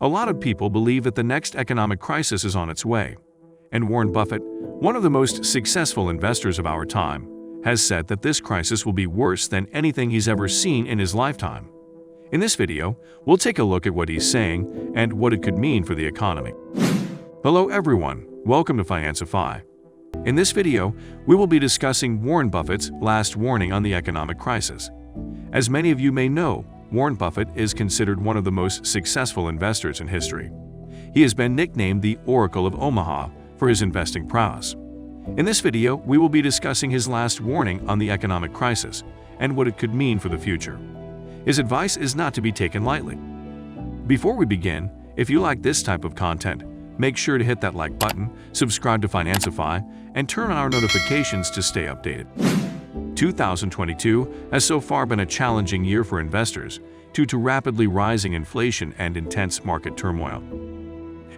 A lot of people believe that the next economic crisis is on its way. And Warren Buffett, one of the most successful investors of our time, has said that this crisis will be worse than anything he's ever seen in his lifetime. In this video, we'll take a look at what he's saying and what it could mean for the economy. Hello everyone, welcome to Financify. In this video, we will be discussing Warren Buffett's last warning on the economic crisis. As many of you may know, Warren Buffett is considered one of the most successful investors in history. He has been nicknamed the Oracle of Omaha for his investing prowess. In this video, we will be discussing his last warning on the economic crisis and what it could mean for the future. His advice is not to be taken lightly. Before we begin, if you like this type of content, make sure to hit that like button, subscribe to Financify, and turn on our notifications to stay updated. 2022 has so far been a challenging year for investors due to rapidly rising inflation and intense market turmoil.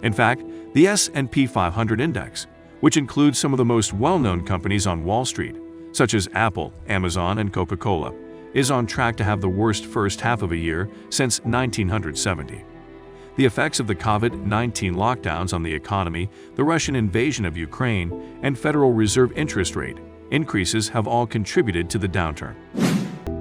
In fact, the S&P 500 index, which includes some of the most well-known companies on Wall Street, such as Apple, Amazon, and Coca-Cola, is on track to have the worst first half of a year since 1970. The effects of the COVID-19 lockdowns on the economy, the Russian invasion of Ukraine, and Federal Reserve interest rate increases have all contributed to the downturn.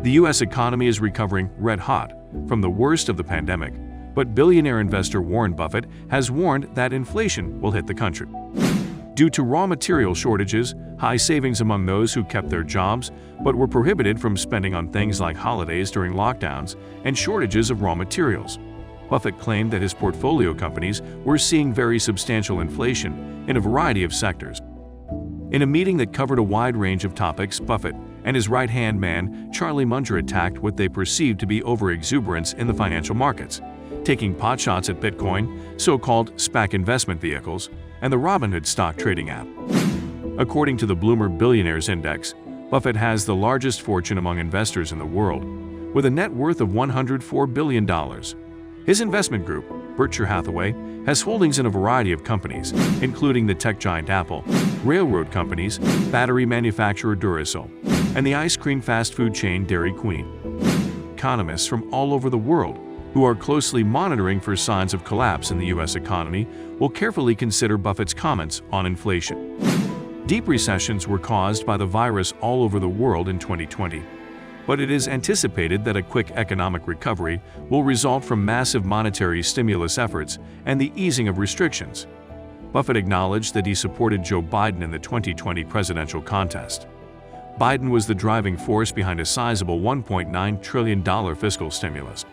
The U.S. economy is recovering red-hot from the worst of the pandemic, but billionaire investor Warren Buffett has warned that inflation will hit the country. Due to raw material shortages, high savings among those who kept their jobs but were prohibited from spending on things like holidays during lockdowns, and shortages of raw materials, Buffett claimed that his portfolio companies were seeing very substantial inflation in a variety of sectors. In a meeting that covered a wide range of topics, Buffett and his right-hand man, Charlie Munger, attacked what they perceived to be over-exuberance in the financial markets, taking potshots at Bitcoin, so-called SPAC investment vehicles, and the Robinhood stock trading app. According to the Bloomberg Billionaires Index, Buffett has the largest fortune among investors in the world, with a net worth of $104 billion. His investment group, Berkshire Hathaway, has holdings in a variety of companies, including the tech giant Apple, railroad companies, battery manufacturer Duracell, and the ice cream fast food chain Dairy Queen. Economists from all over the world who are closely monitoring for signs of collapse in the U.S. economy will carefully consider Buffett's comments on inflation. Deep recessions were caused by the virus all over the world in 2020. But it is anticipated that a quick economic recovery will result from massive monetary stimulus efforts and the easing of restrictions. Buffett acknowledged that he supported Joe Biden in the 2020 presidential contest. Biden was the driving force behind a sizable $1.9 trillion fiscal stimulus.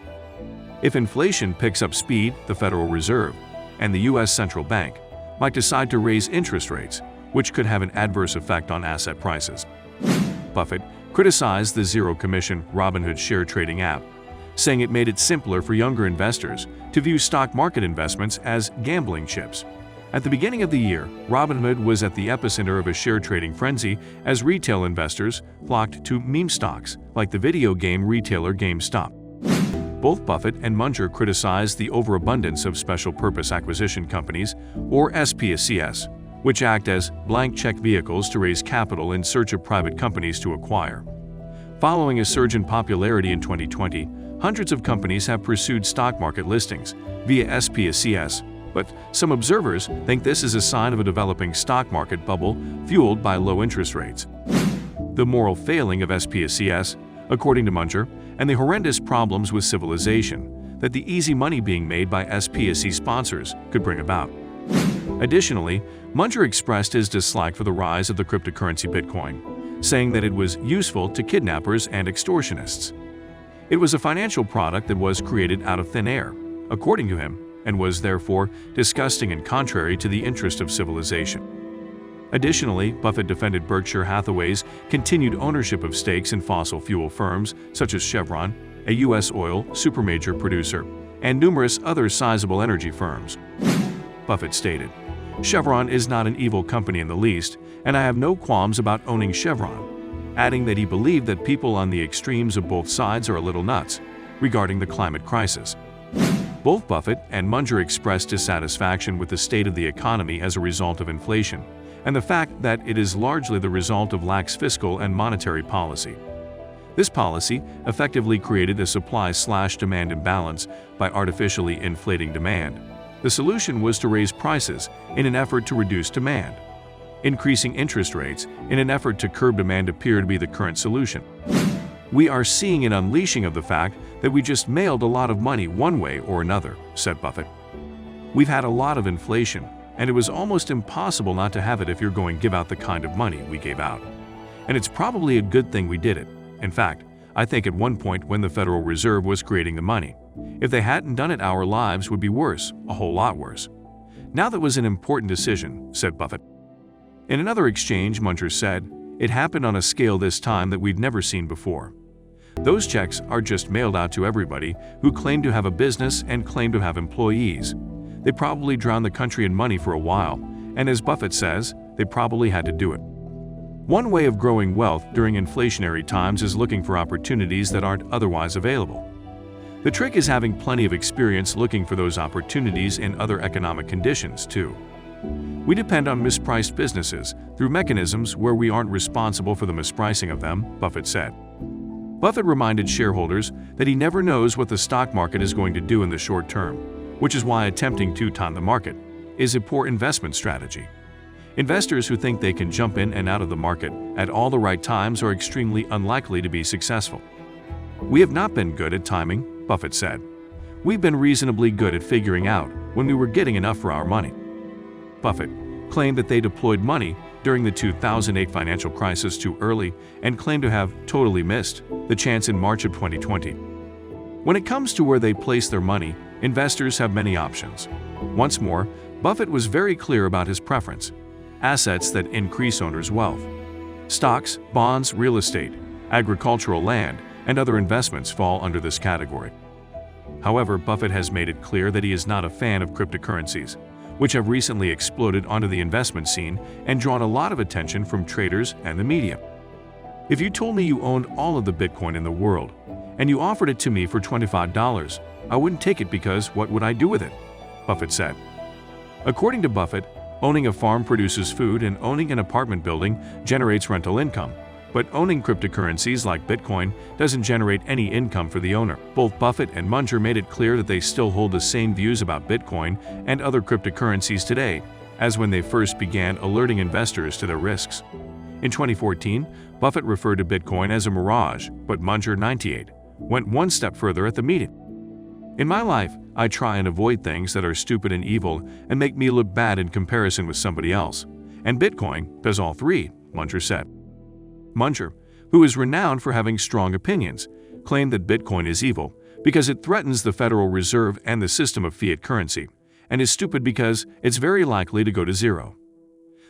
If inflation picks up speed, the Federal Reserve and the U.S. Central Bank might decide to raise interest rates, which could have an adverse effect on asset prices. Buffett criticized the zero-commission Robinhood share trading app, saying it made it simpler for younger investors to view stock market investments as gambling chips. At the beginning of the year, Robinhood was at the epicenter of a share trading frenzy as retail investors flocked to meme stocks like the video game retailer GameStop. Both Buffett and Munger criticized the overabundance of special purpose acquisition companies, or SPACs, which act as blank check vehicles to raise capital in search of private companies to acquire. Following a surge in popularity in 2020, hundreds of companies have pursued stock market listings via SPACs, but some observers think this is a sign of a developing stock market bubble fueled by low interest rates. The moral failing of SPACs, according to Munger, and the horrendous problems with civilization that the easy money being made by SPAC sponsors could bring about. Additionally, Munger expressed his dislike for the rise of the cryptocurrency Bitcoin, saying that it was useful to kidnappers and extortionists. It was a financial product that was created out of thin air, according to him, and was therefore disgusting and contrary to the interest of civilization. Additionally, Buffett defended Berkshire Hathaway's continued ownership of stakes in fossil fuel firms such as Chevron, a U.S. oil supermajor producer, and numerous other sizable energy firms. Buffett stated, "Chevron is not an evil company in the least, and I have no qualms about owning Chevron," adding that he believed that people on the extremes of both sides are a little nuts regarding the climate crisis. Both Buffett and Munger expressed dissatisfaction with the state of the economy as a result of inflation, and the fact that it is largely the result of lax fiscal and monetary policy. This policy effectively created a supply/demand imbalance by artificially inflating demand. The solution was to raise prices in an effort to reduce demand. Increasing interest rates in an effort to curb demand appear to be the current solution. "We are seeing an unleashing of the fact that we just mailed a lot of money one way or another," said Buffett. "We've had a lot of inflation, and it was almost impossible not to have it if you're going to give out the kind of money we gave out. And it's probably a good thing we did it. In fact, I think at one point when the Federal Reserve was creating the money, if they hadn't done it, our lives would be worse, a whole lot worse. Now that was an important decision," said Buffett. In another exchange, Munger said, "It happened on a scale this time that we'd never seen before. Those checks are just mailed out to everybody who claim to have a business and claim to have employees. They probably drowned the country in money for a while, and as Buffett says, they probably had to do it." One way of growing wealth during inflationary times is looking for opportunities that aren't otherwise available. The trick is having plenty of experience looking for those opportunities in other economic conditions, too. We depend on mispriced businesses through mechanisms where we aren't responsible for the mispricing of them, Buffett said. Buffett reminded shareholders that he never knows what the stock market is going to do in the short term, which is why attempting to time the market is a poor investment strategy. Investors who think they can jump in and out of the market at all the right times are extremely unlikely to be successful. "We have not been good at timing," Buffett said. "We've been reasonably good at figuring out when we were getting enough for our money." Buffett claimed that they deployed money during the 2008 financial crisis too early and claimed to have totally missed the chance in March of 2020. When it comes to where they place their money, investors have many options. Once more, Buffett was very clear about his preference: assets that increase owners' wealth. Stocks, bonds, real estate, agricultural land, and other investments fall under this category. However, Buffett has made it clear that he is not a fan of cryptocurrencies, which have recently exploded onto the investment scene and drawn a lot of attention from traders and the media. "If you told me you owned all of the Bitcoin in the world, and you offered it to me for $25, I wouldn't take it because what would I do with it?" Buffett said. According to Buffett, owning a farm produces food and owning an apartment building generates rental income. But owning cryptocurrencies like Bitcoin doesn't generate any income for the owner. Both Buffett and Munger made it clear that they still hold the same views about Bitcoin and other cryptocurrencies today as when they first began alerting investors to their risks. In 2014, Buffett referred to Bitcoin as a mirage, but Munger, 98, went one step further at the meeting. "In my life, I try and avoid things that are stupid and evil and make me look bad in comparison with somebody else. And Bitcoin does all three," Munger said. Munger, who is renowned for having strong opinions, claimed that Bitcoin is evil because it threatens the Federal Reserve and the system of fiat currency, and is stupid because it's very likely to go to zero.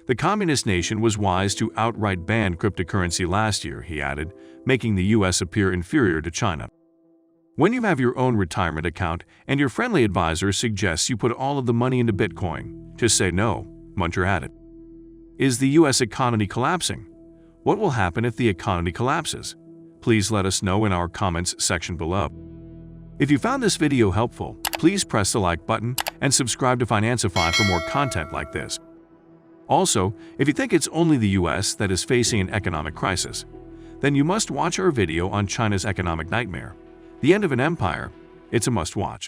"The communist nation was wise to outright ban cryptocurrency last year," he added, making the U.S. appear inferior to China. "When you have your own retirement account and your friendly advisor suggests you put all of the money into Bitcoin, just say no," Munger added. Is the U.S. economy collapsing? What will happen if the economy collapses? Please let us know in our comments section below. If you found this video helpful, please press the like button and subscribe to Financify for more content like this. Also, if you think it's only the US that is facing an economic crisis, then you must watch our video on China's economic nightmare, the end of an empire. It's a must-watch.